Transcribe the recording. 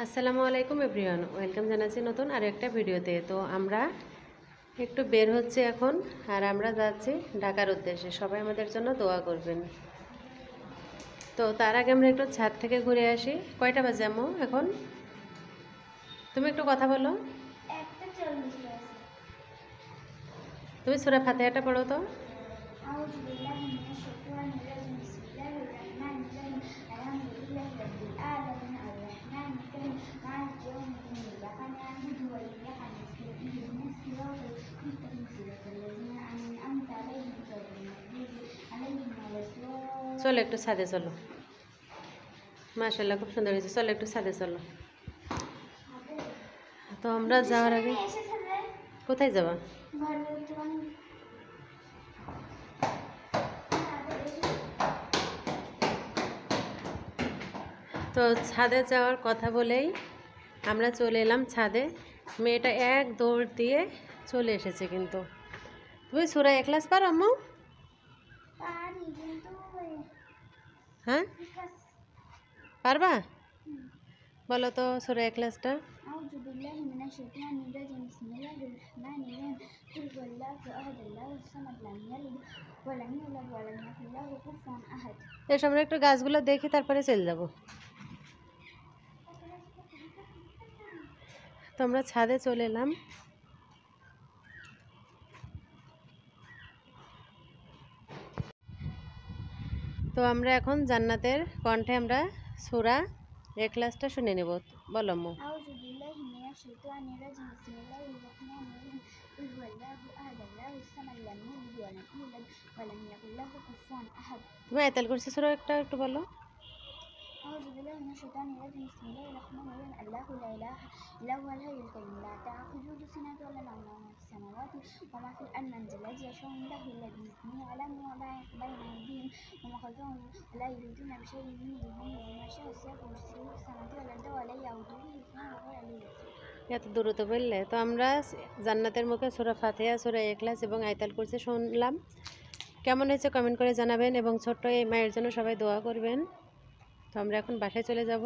আসসালামু আলাইকুম everyone, welcome জানাচ্ছি নতুন আর একটা ভিডিওতে। তো আমরা একটু বের হচ্ছে এখন, আর আমরা যাচ্ছি ঢাকার উদ্দেশ্যে। সবাই আমাদের জন্য দোয়া করবেন। তো তার আগে আমরা একটু ছাদ থেকে ঘুরে আসি। কয়টা বাজে আম্মু এখন? তুমি একটু কথা বলো। তুমি সূরা ফাতিহাটা পড়ো তো। চলো একটু ছাদে চলো। মাশাআল্লাহ, খুব সুন্দর হয়েছে। চলো একটু ছাদে চলো। তো আমরা যাওয়ার আগে কোথায় যাবা? তো ছাদে যাওয়ার কথা বলেই আমরা চলে এলাম ছাদে। মেয়েটা এক দৌড় দিয়ে চলে এসেছে। কিন্তু তুমি সূরা ইখলাস পারো আম্মু? হ্যাঁ, পারবা? বলো তো সূরা ইখলাসটা। এসব আমরা একটু গাছগুলো দেখি, তারপরে চলে যাব। তো আমরা ছাদে চলে এলাম। তো আমরা এখন জান্নাতের কণ্ঠে আমরা সূরা ইখলাসটা শুনে নেব। বলো আম্মু। তুমি আয়াতুল কুরসি সূরা একটা একটু বলো। أعوذ بالله من الشيطان الرجيم بسم الله الرحمن الرحيم الله لا إله إلا هو الحي القيوم لا تأخذه سنة ولا نوم له ما في السماوات وما في الأرض من ذا الذي يشفع عنده إلا بإذنه يعلم ما بين أيديهم وما خلفهم ولا يحيطون بشيء من علمه وما شاء وسع كرسيه السماوات والأرض ولا يؤوده حفظهما وهو العلي العظيم। এত দ্রুত বললে তো আমরা জান্নাতের মুখে সূরা ফাতিহা, সূরা ইখলাস এবং আয়াতুল কুরসি শুনলাম। কেমন হয়েছে কমেন্ট করে জানাবেন, এবং ছোট্ট এই মায়ের জন্য সবাই দোয়া করবেন। তো আমরা এখন বাসায় চলে যাব।